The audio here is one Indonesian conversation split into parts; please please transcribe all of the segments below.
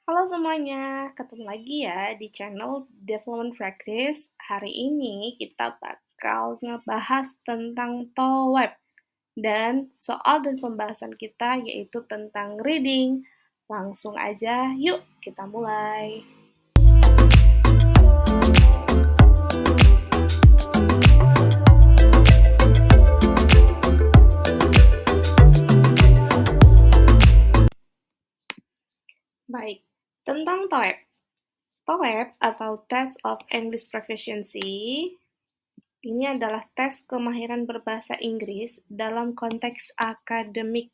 Halo semuanya, ketemu lagi ya di channel Development Practice. Hari ini kita bakal ngebahas tentang TOEIC dan soal dan pembahasan kita yaitu tentang reading. Langsung aja, yuk kita mulai. Baik, tentang TOEIC. TOEIC atau Test of English Proficiency ini adalah tes kemahiran berbahasa Inggris dalam konteks akademik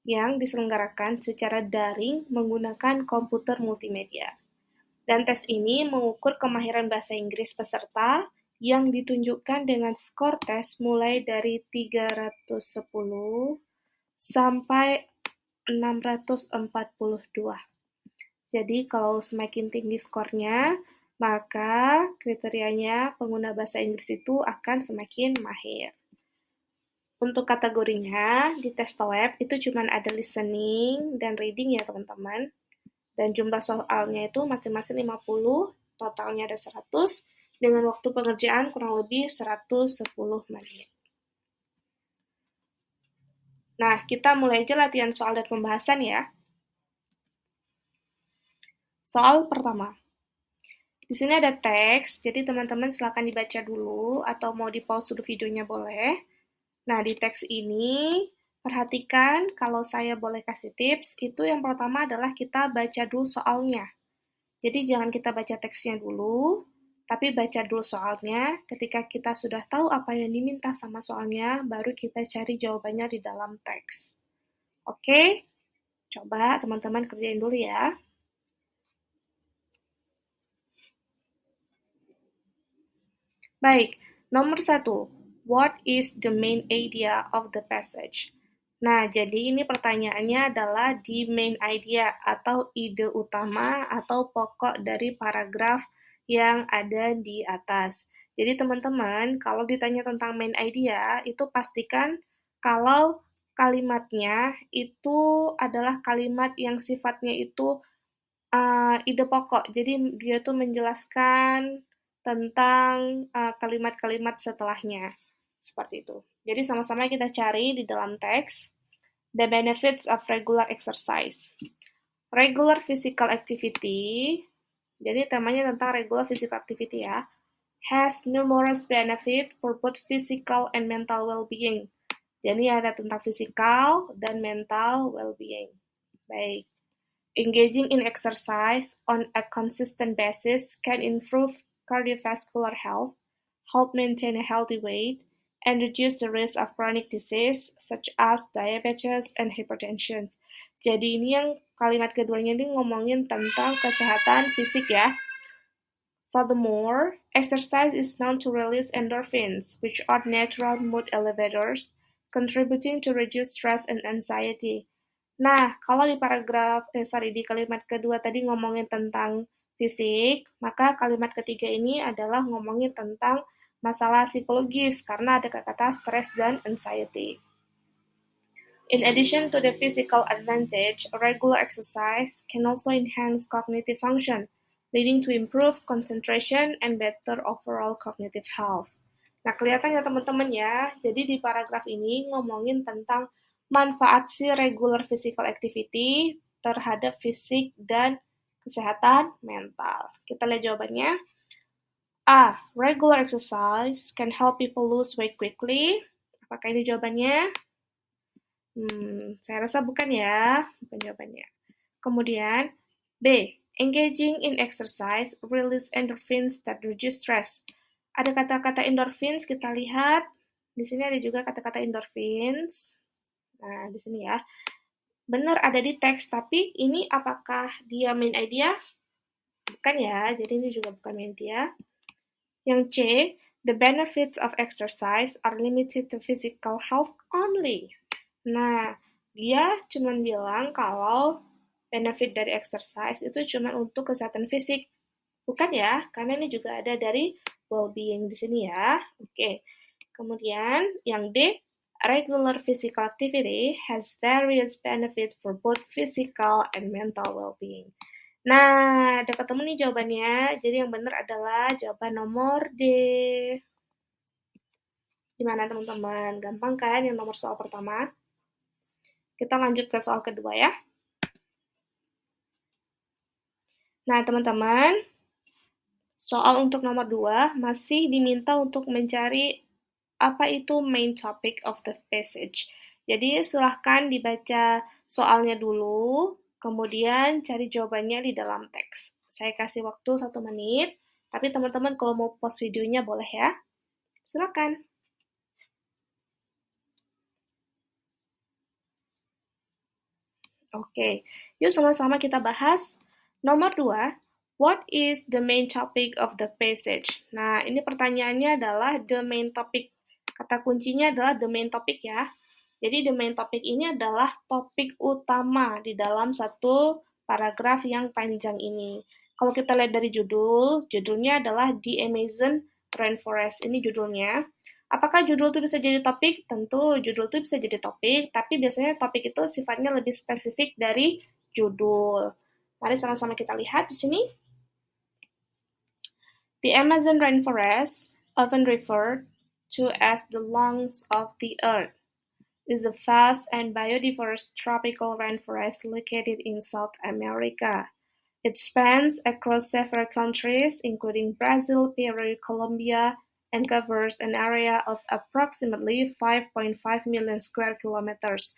yang diselenggarakan secara daring menggunakan komputer multimedia. Dan tes ini mengukur kemahiran bahasa Inggris peserta yang ditunjukkan dengan skor tes mulai dari 310 sampai 642. Jadi kalau semakin tinggi skornya, maka kriterianya pengguna bahasa Inggris itu akan semakin mahir. Untuk kategorinya, di tes TOEIC itu cuma ada listening dan reading ya teman-teman. Dan jumlah soalnya itu masing-masing 50, totalnya ada 100, dengan waktu pengerjaan kurang lebih 110 menit. Nah, kita mulai aja latihan soal dan pembahasan ya. Soal pertama. Di sini ada teks, jadi teman-teman silakan dibaca dulu atau mau di-pause dulu videonya boleh. Nah, di teks ini perhatikan kalau saya boleh kasih tips, itu yang pertama adalah kita baca dulu soalnya. Jadi jangan kita baca teksnya dulu, tapi baca dulu soalnya. Ketika kita sudah tahu apa yang diminta sama soalnya, baru kita cari jawabannya di dalam teks. Oke? Coba teman-teman kerjain dulu ya. Baik, nomor 1. What is the main idea of the passage? Nah, jadi ini pertanyaannya adalah the main idea atau ide utama atau pokok dari paragraf yang ada di atas. Jadi teman-teman, kalau ditanya tentang main idea, itu pastikan kalau kalimatnya itu adalah kalimat yang sifatnya itu ide pokok. Jadi dia tuh menjelaskan tentang kalimat-kalimat setelahnya. Seperti itu. Jadi sama-sama kita cari di dalam teks the benefits of regular exercise. Regular physical activity, jadi temanya tentang regular physical activity ya, has numerous benefit for both physical and mental well-being. Jadi ada tentang physical dan mental well-being. Baik. Engaging in exercise on a consistent basis can improve cardiovascular health, help maintain a healthy weight, and reduce the risk of chronic disease such as diabetes and hypertension. Jadi ini yang kalimat keduanya ini ngomongin tentang kesehatan fisik ya. Furthermore, exercise is known to release endorphins, which are natural mood elevators, contributing to reduce stress and anxiety. Nah, kalau di kalimat kedua tadi ngomongin tentang fisik, maka kalimat ketiga ini adalah ngomongin tentang masalah psikologis, karena ada kata stress dan anxiety. In addition to the physical advantage, regular exercise can also enhance cognitive function, leading to improved concentration and better overall cognitive health. Nah, kelihatan ya teman-teman ya, jadi di paragraf ini ngomongin tentang manfaat si regular physical activity terhadap fisik dan kesehatan mental. Kita lihat jawabannya. A. Regular exercise can help people lose weight quickly. Apakah ini jawabannya? Saya rasa bukan ya, bukan jawabannya. Kemudian, B. Engaging in exercise release endorphins that reduce stress. Ada kata-kata endorphins, kita lihat. Di sini ada juga kata-kata endorphins. Nah, di sini ya. Benar ada di teks, tapi ini apakah dia main idea? Bukan ya, jadi ini juga bukan main idea. Yang C, the benefits of exercise are limited to physical health only. Nah, dia cuma bilang kalau benefit dari exercise itu cuma untuk kesehatan fisik. Bukan ya, karena ini juga ada dari well-being di sini ya. Oke. Kemudian yang D, regular physical activity has various benefits for both physical and mental well-being. Nah, udah ketemu nih jawabannya. Jadi yang benar adalah jawaban nomor D. Gimana teman-teman? Gampang kan yang nomor soal pertama? Kita lanjut ke soal kedua ya. Nah, teman-teman, soal untuk nomor 2 masih diminta untuk mencari apa itu main topic of the passage. Jadi silahkan dibaca soalnya dulu, kemudian cari jawabannya di dalam teks. Saya kasih waktu 1 menit, tapi teman-teman kalau mau pause videonya boleh ya. Silakan. Oke, yuk sama-sama kita bahas. Nomor 2, what is the main topic of the passage? Nah, ini pertanyaannya adalah the main topic. Kata kuncinya adalah the main topic ya. Jadi the main topic ini adalah topik utama di dalam satu paragraf yang panjang ini. Kalau kita lihat dari judulnya adalah The Amazon Rainforest. Ini judulnya. Apakah judul itu bisa jadi topik? Tentu judul itu bisa jadi topik, tapi biasanya topik itu sifatnya lebih spesifik dari judul. Mari sama-sama kita lihat di sini. The Amazon rainforest, often referred to as the lungs of the earth, is a vast and biodiverse tropical rainforest located in South America. It spans across several countries, including Brazil, Peru, Colombia, and covers an area of approximately 5.5 million square kilometers.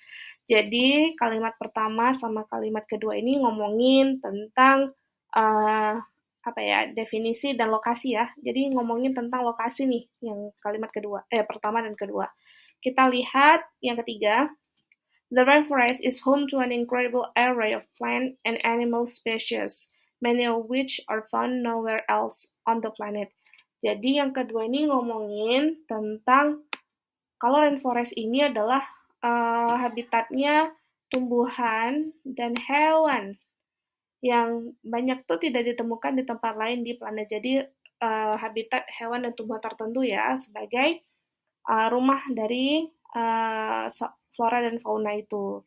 Jadi kalimat pertama sama kalimat kedua ini ngomongin tentang definisi dan lokasi ya. Jadi ngomongin tentang lokasi nih yang kalimat pertama dan kedua. Kita lihat yang ketiga. The rainforest is home to an incredible array of plant and animal species, many of which are found nowhere else on the planet. Jadi yang kedua ini ngomongin tentang kalau rainforest ini adalah habitatnya tumbuhan dan hewan yang banyak tuh tidak ditemukan di tempat lain di planet. Jadi habitat hewan dan tumbuhan tertentu ya sebagai rumah dari flora dan fauna itu.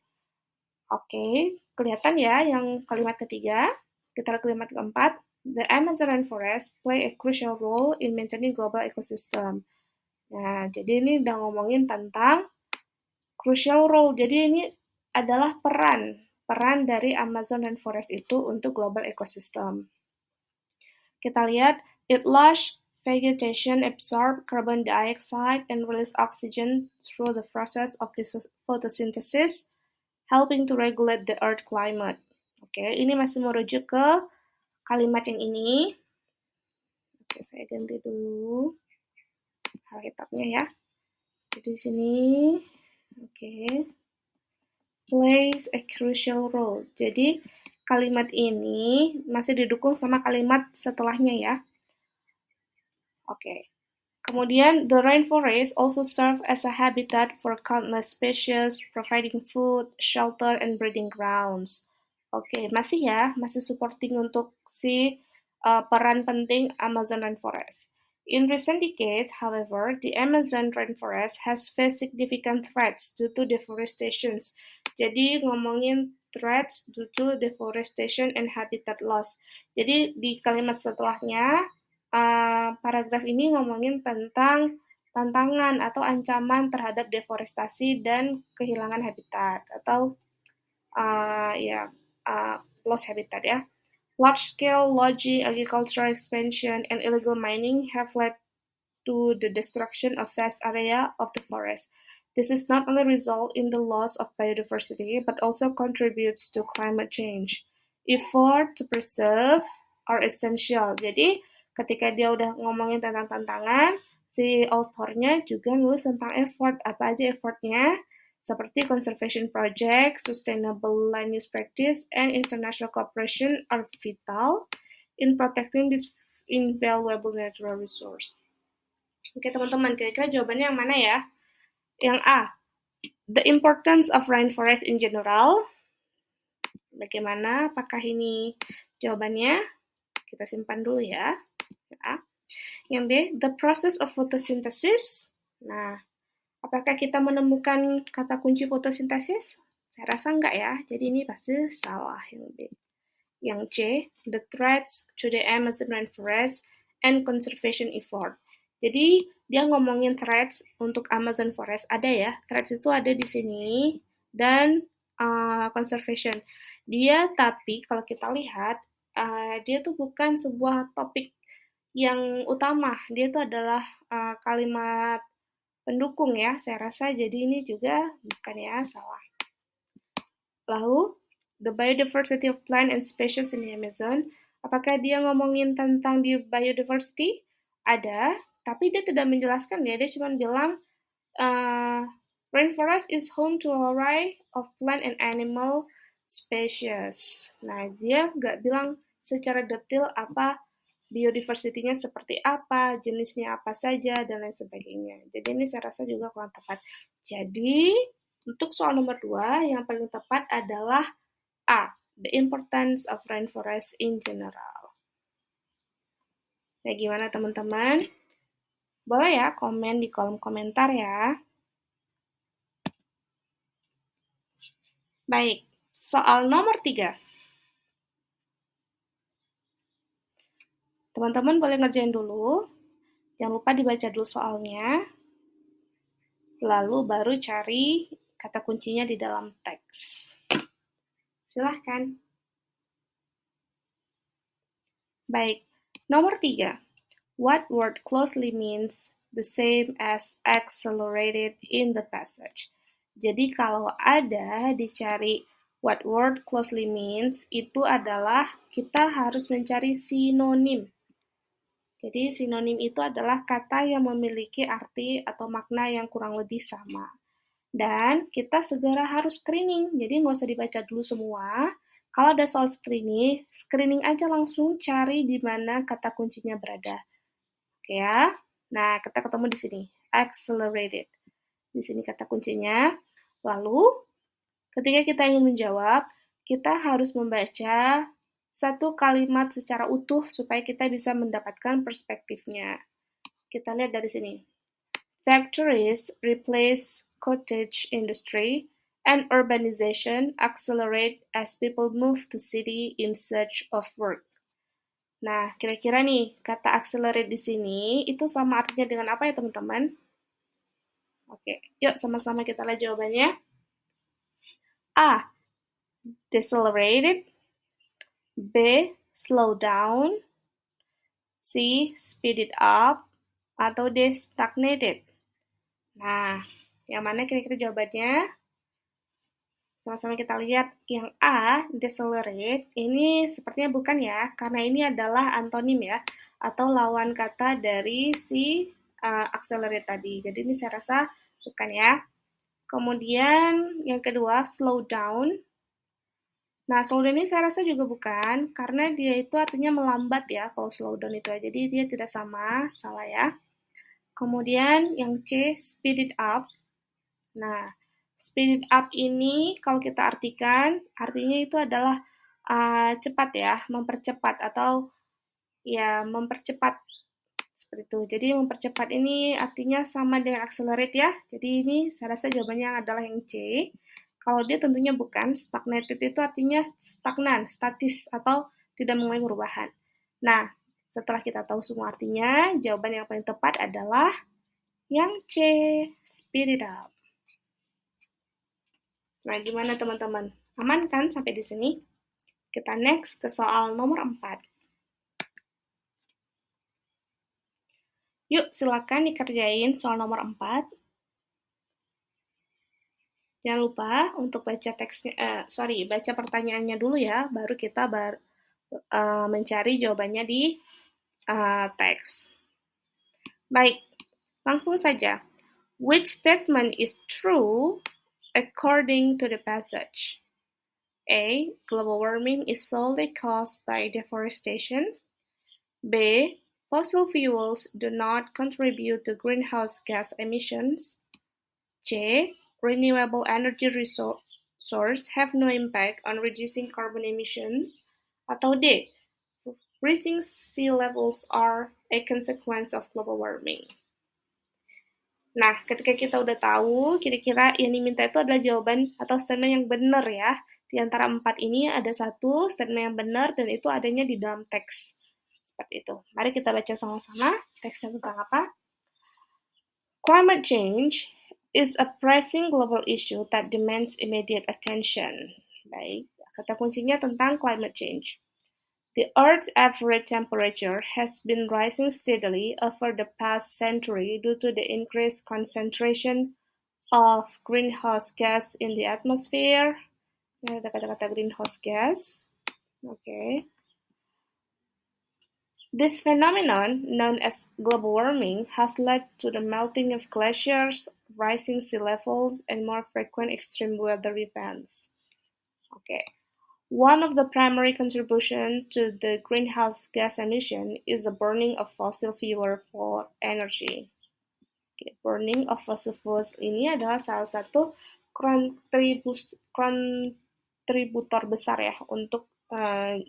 Oke, kelihatan ya yang kalimat ketiga. Kita lihat kalimat keempat. The Amazon rainforest play a crucial role in maintaining global ecosystem. Nah, jadi ini udah ngomongin tentang crucial role. Jadi ini adalah peran dari Amazon rainforest itu untuk global ecosystem. Kita lihat, it lush vegetation absorb carbon dioxide and release oxygen through the process of photosynthesis, helping to regulate the earth climate. Oke, ini masih merujuk ke kalimat yang ini. Oke, saya ganti dulu highlightnya ya. Jadi di sini, oke, plays a crucial role. Jadi kalimat ini masih didukung sama kalimat setelahnya ya. Oke. Kemudian, the rainforest also serve as a habitat for countless species, providing food, shelter, and breeding grounds. Oke, masih supporting untuk si peran penting Amazon rainforest. In recent decades, however, the Amazon rainforest has faced significant threats due to deforestation. Jadi ngomongin threats due to deforestation and habitat loss. Jadi di kalimat setelahnya, paragraf ini ngomongin tentang tantangan atau ancaman terhadap deforestasi dan kehilangan habitat atau loss habitat ya. Large-scale logging, agricultural expansion, and illegal mining have led to the destruction of vast area of the forest. This is not only result in the loss of biodiversity, but also contributes to climate change. Effort to preserve are essential. Jadi, ketika dia udah ngomongin tentang tantangan, si authornya juga nulis tentang effort. Apa aja effortnya? Seperti conservation project, sustainable land use practice, and international cooperation are vital in protecting this invaluable natural resource. Oke teman-teman, kira-kira jawabannya yang mana ya? Yang A, the importance of rainforest in general. Bagaimana? Apakah ini jawabannya? Kita simpan dulu ya. A. Yang B, the process of photosynthesis. Nah, Apakah kita menemukan kata kunci fotosintesis? Saya rasa enggak ya, jadi ini pasti salah yang B. Yang C, the threats to the Amazon rainforest and conservation effort. Jadi dia ngomongin threats untuk Amazon forest, ada ya, threats itu ada di sini, dan conservation. Dia tapi kalau kita lihat, dia tuh bukan sebuah topik yang utama, dia itu adalah kalimat pendukung ya, saya rasa. Jadi ini juga bukan ya, salah. Lalu, the biodiversity of plant and species in the Amazon. Apakah dia ngomongin tentang di biodiversity? Ada, tapi dia tidak menjelaskan ya. Dia cuma bilang, rainforest is home to a array of plant and animal species. Nah, dia nggak bilang secara detail apa biodiversity-nya seperti apa, jenisnya apa saja, dan lain sebagainya. Jadi ini saya rasa juga kurang tepat. Jadi, untuk soal nomor 2, yang paling tepat adalah A, the importance of rainforest in general. Nah, gimana teman-teman? Boleh ya komen di kolom komentar ya. Baik, soal nomor 3. Teman-teman boleh ngerjain dulu. Jangan lupa dibaca dulu soalnya. Lalu baru cari kata kuncinya di dalam teks. Silahkan. Baik, nomor 3. What word closely means the same as accelerated in the passage? Jadi kalau ada dicari what word closely means, itu adalah kita harus mencari sinonim. Jadi sinonim itu adalah kata yang memiliki arti atau makna yang kurang lebih sama. Dan kita segera harus screening, jadi nggak usah dibaca dulu semua. Kalau ada soal seperti ini, screening aja langsung cari di mana kata kuncinya berada. Oke ya. Nah, kita ketemu di sini, accelerated. Di sini kata kuncinya. Lalu, ketika kita ingin menjawab, kita harus membaca satu kalimat secara utuh supaya kita bisa mendapatkan perspektifnya. Kita lihat dari sini. Factories replace cottage industry and urbanization accelerate as people move to city in search of work. Nah, kira-kira nih, kata accelerate di sini itu sama artinya dengan apa ya, teman-teman? Oke, yuk sama-sama kita lihat jawabannya. A, decelerated. B, slow down. C, speed it up. Atau D, stagnated. Nah, yang mana kira-kira jawabannya? Sama-sama kita lihat yang A, decelerate, ini sepertinya bukan ya, karena ini adalah antonim ya, atau lawan kata dari si accelerate tadi. Jadi ini saya rasa bukan ya. Kemudian yang kedua, slow down. Nah, slow down ini saya rasa juga bukan, karena dia itu artinya melambat ya, kalau slow down itu. Jadi dia tidak sama, salah ya. Kemudian yang C, speed it up. Nah, speed it up ini kalau kita artikan, artinya itu adalah cepat ya, mempercepat atau ya mempercepat seperti itu. Jadi mempercepat ini artinya sama dengan accelerate ya. Jadi ini saya rasa jawabannya adalah yang C. Kalau dia tentunya bukan, stagnated itu artinya stagnan, statis atau tidak mengalami perubahan. Nah, setelah kita tahu semua artinya, jawaban yang paling tepat adalah yang C, speed it up. Nah, gimana teman-teman? Aman kan sampai di sini? Kita next ke soal nomor 4. Yuk, silakan dikerjain soal nomor 4. Jangan lupa untuk baca teksnya, baca pertanyaannya dulu ya, baru kita mencari jawabannya di teks. Baik, langsung saja. Which statement is true according to the passage? A. Global warming is solely caused by deforestation. B. Fossil fuels do not contribute to greenhouse gas emissions. C. Renewable energy sources have no impact on reducing carbon emissions. Atau D. Rising sea levels are a consequence of global warming. Nah, ketika kita udah tahu, kira-kira yang diminta itu adalah jawaban atau statement yang benar ya. Di antara 4 ini ada satu statement yang benar dan itu adanya di dalam teks. Seperti itu. Mari kita baca sama-sama teksnya tentang apa. Climate change is a pressing global issue that demands immediate attention. Baik, kata kuncinya tentang climate change. The Earth's average temperature has been rising steadily over the past century due to the increased concentration of greenhouse gas in the atmosphere. Ada kata-kata greenhouse gas. Okay. This phenomenon, known as global warming, has led to the melting of glaciers, rising sea levels, and more frequent extreme weather events. Okay. One of the primary contributions to the greenhouse gas emission is the burning of fossil fuel for energy. Okay. Burning of fossil fuels ini adalah salah satu kontributor besar ya untuk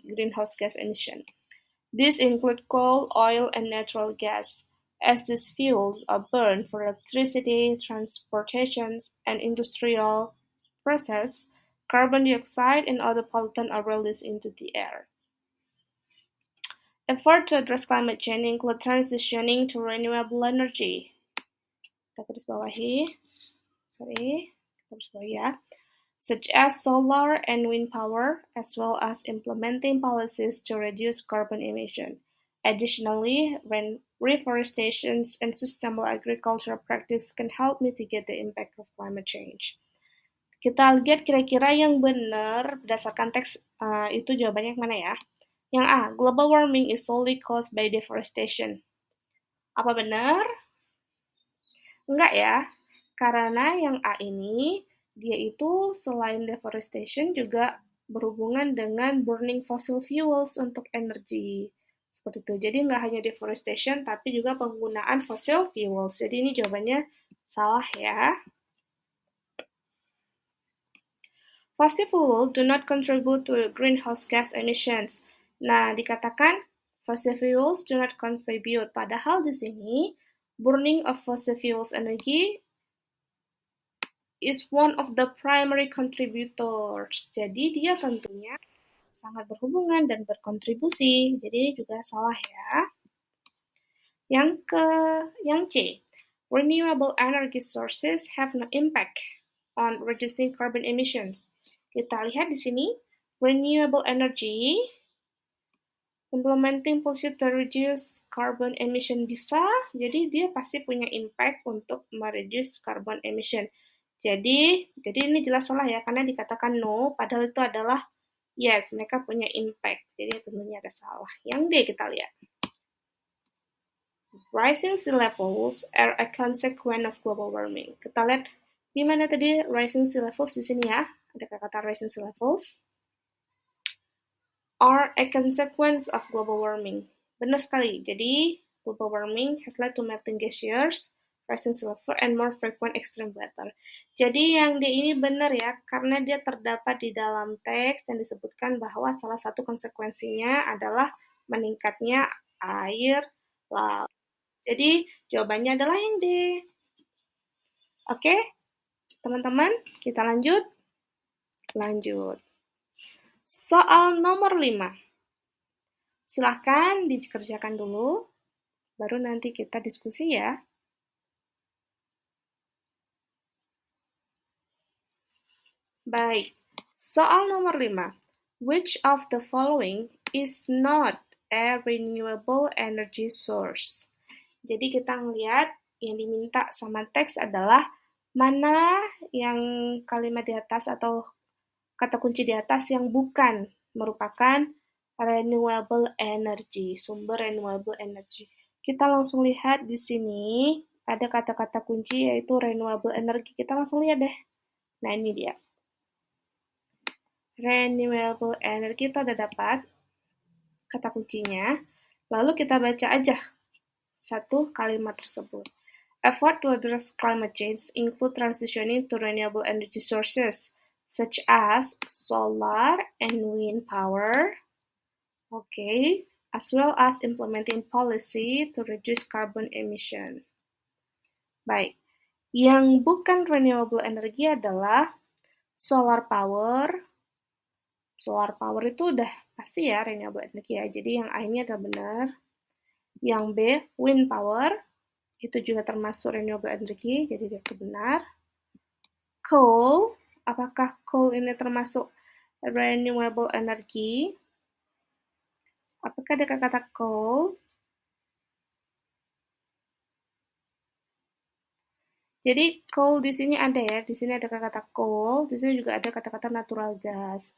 greenhouse gas emission. These include coal, oil, and natural gas. As these fuels are burned for electricity, transportation, and industrial process, carbon dioxide and other pollutants are released into the air. Efforts to address climate change include transitioning to renewable energy. Kita garis bawahi. Such as solar and wind power, as well as implementing policies to reduce carbon emission. Additionally, reforestation and sustainable agricultural practice can help mitigate the impact of climate change. Kita lihat kira-kira yang benar berdasarkan teks itu jawabannya yang mana ya? Yang A, global warming is solely caused by deforestation. Apa benar? Enggak ya, karena yang A ini dia itu selain deforestation juga berhubungan dengan burning fossil fuels untuk energi. Seperti itu. Jadi nggak hanya deforestation, tapi juga penggunaan fossil fuels. Jadi ini jawabannya salah ya. Fossil fuels do not contribute to greenhouse gas emissions. Nah, dikatakan fossil fuels do not contribute. Padahal di sini, burning of fossil fuels energy is one of the primary contributors. Jadi dia tentunya sangat berhubungan dan berkontribusi. Jadi ini juga salah ya. Yang C, renewable energy sources have no impact on reducing carbon emissions. Kita lihat di sini, renewable energy implementing policy to reduce carbon emission bisa, jadi dia pasti punya impact untuk mereduce carbon emission. Jadi ini jelas salah ya, karena dikatakan no, padahal itu adalah yes, mereka punya impact. Jadi tentunya ada salah. Yang D kita lihat. Rising sea levels are a consequence of global warming. Kita lihat di mana tadi rising sea levels di sini ya. Ada kata rising sea levels. Are a consequence of global warming. Benar sekali. Jadi global warming has led to melting glaciers, rising sea level, and more frequent extreme weather. Jadi yang D ini benar ya, karena dia terdapat di dalam teks yang disebutkan bahwa salah satu konsekuensinya adalah meningkatnya air laut. Jadi jawabannya adalah yang D. Oke, teman-teman, kita lanjut. Soal nomor 5. Silahkan dikerjakan dulu, baru nanti kita diskusi ya. Baik, soal nomor 5. Which of the following is not a renewable energy source? Jadi kita ngelihat yang diminta sama teks adalah mana yang kalimat di atas atau kata kunci di atas yang bukan merupakan renewable energy, sumber renewable energy. Kita langsung lihat di sini ada kata-kata kunci yaitu renewable energy. Kita langsung lihat deh. Nah, ini dia. Renewable energy itu ada dapat kata kuncinya. Lalu kita baca aja satu kalimat tersebut. Effort to address climate change include transitioning to renewable energy sources, such as solar and wind power, as well as implementing policy to reduce carbon emission. Baik, Yang bukan renewable energy adalah solar power. Solar power itu udah pasti ya renewable energy ya. Jadi yang A ini adalah benar. Yang B, wind power. Itu juga termasuk renewable energy, jadi itu benar. Coal, apakah coal ini termasuk renewable energy? Apakah ada kata coal? Jadi coal di sini ada ya, di sini ada kata coal, di sini juga ada kata-kata natural gas.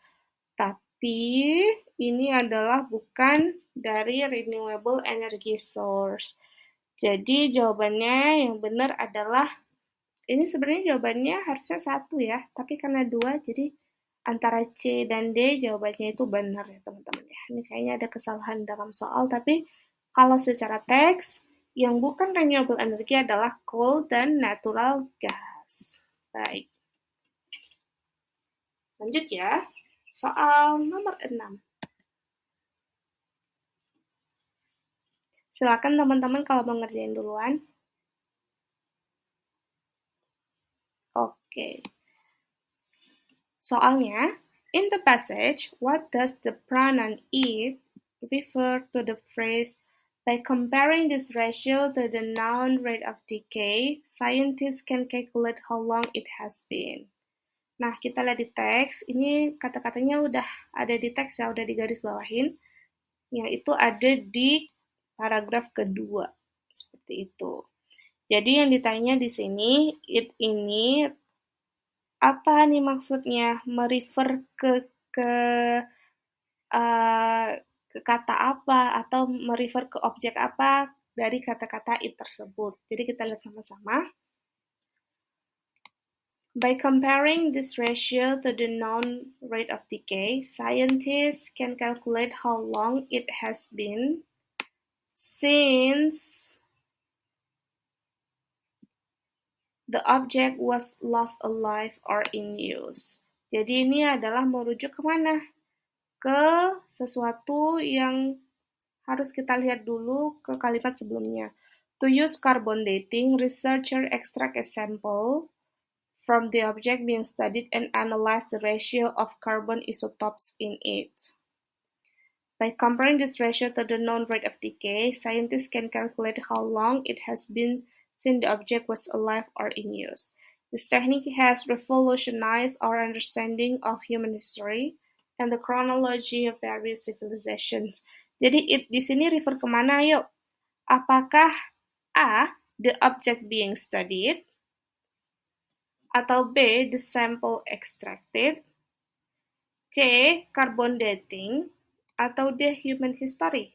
Tapi ini adalah bukan dari renewable energy source. Jadi jawabannya yang benar adalah, ini sebenarnya jawabannya harusnya satu ya, tapi karena dua, jadi antara C dan D jawabannya itu benar ya teman-teman ya. Ini kayaknya ada kesalahan dalam soal, tapi kalau secara teks, yang bukan renewable energy adalah coal dan natural gas. Baik, lanjut ya. Soal nomor 6. Silakan teman-teman kalau mau ngerjain duluan. Oke. Soalnya, in the passage, what does the pronoun it refer to the phrase by comparing this ratio to the known rate of decay, scientists can calculate how long it has been. Nah, kita lihat di teks, ini kata-katanya udah ada di teks ya, udah digaris bawahin, yaitu ada di paragraf kedua, seperti itu. Jadi yang ditanya di sini, it ini apa nih maksudnya? Merefer ke uh, ke kata apa atau merefer ke objek apa dari kata-kata it tersebut. Jadi kita lihat sama-sama. By comparing this ratio to the known rate of decay, scientists can calculate how long it has been since the object was lost alive or in use. Jadi ini adalah merujuk kemana? Ke sesuatu yang harus kita lihat dulu ke kalimat sebelumnya. To use carbon dating, researcher extract a sample from the object being studied and analyze the ratio of carbon isotopes in it. By comparing this ratio to the known rate of decay, scientists can calculate how long it has been since the object was alive or in use. This technique has revolutionized our understanding of human history and the chronology of various civilizations. Jadi di sini refer kemana? Yuk, apakah A, the object being studied, atau B, the sample extracted, C, carbon dating, atau D, human history?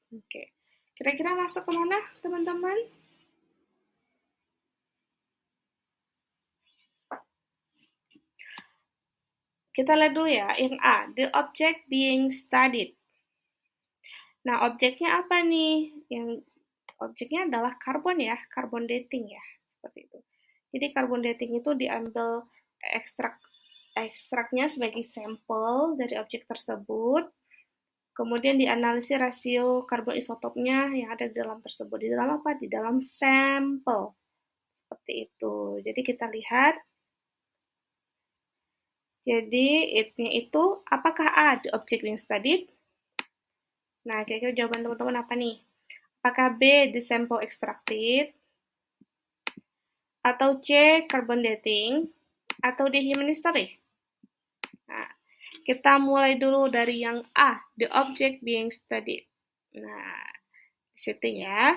Oke, kira-kira masuk kemana teman-teman? Kita lihat dulu ya, yang A, the object being studied. Nah, objeknya apa nih? Yang objeknya adalah karbon ya, carbon dating ya, seperti itu. Jadi carbon dating itu diambil ekstraknya sebagai sampel dari objek tersebut, kemudian dianalisis rasio karbon isotopnya yang ada di dalam tersebut. Di dalam apa? Di dalam sampel. Seperti itu. Jadi kita lihat. Jadi it-nya itu, apakah A, the object being studied? Nah, kira-kira jawaban teman-teman apa nih? Apakah B, the sample extracted? Atau C, carbon dating? Atau D, human history? Nah, kita mulai dulu dari yang A, the object being studied. Nah, di situ ya.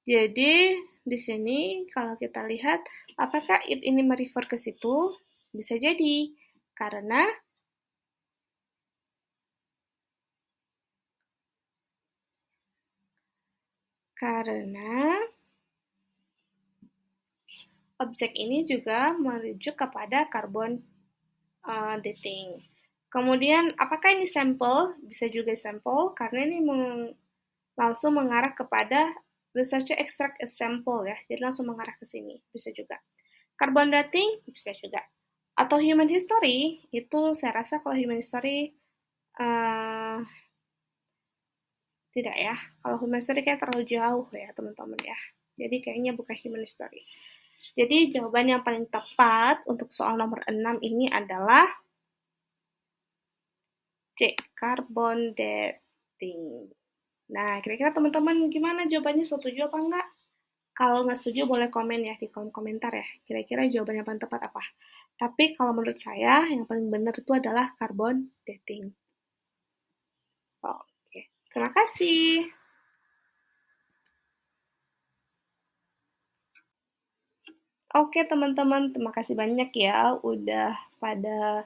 Jadi, di sini kalau kita lihat, apakah it ini merefer ke situ? Bisa jadi, karena objek ini juga merujuk kepada carbon dating. Kemudian, apakah ini sampel? Bisa juga sampel, karena ini langsung mengarah kepada researcher extract a sample ya, jadi langsung mengarah ke sini, bisa juga. Carbon dating, bisa juga. Atau human history, itu saya rasa kalau human history tidak ya. Kalau human history kayak terlalu jauh ya teman-teman ya. Jadi kayaknya bukan human history. Jadi jawaban yang paling tepat untuk soal nomor 6 ini adalah C, carbon dating. Nah, kira-kira teman-teman gimana jawabannya, setuju apa enggak? Kalau nggak setuju boleh komen ya di kolom komentar ya. Kira-kira jawaban yang paling tepat apa? Tapi kalau menurut saya yang paling benar itu adalah carbon dating. Oke, terima kasih. Oke teman-teman, terima kasih banyak ya udah pada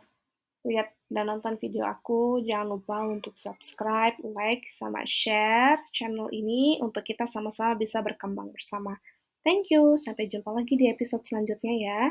lihat dan nonton video aku. Jangan lupa untuk subscribe, like, sama share channel ini untuk kita sama-sama bisa berkembang bersama. Thank you, sampai jumpa lagi di episode selanjutnya ya.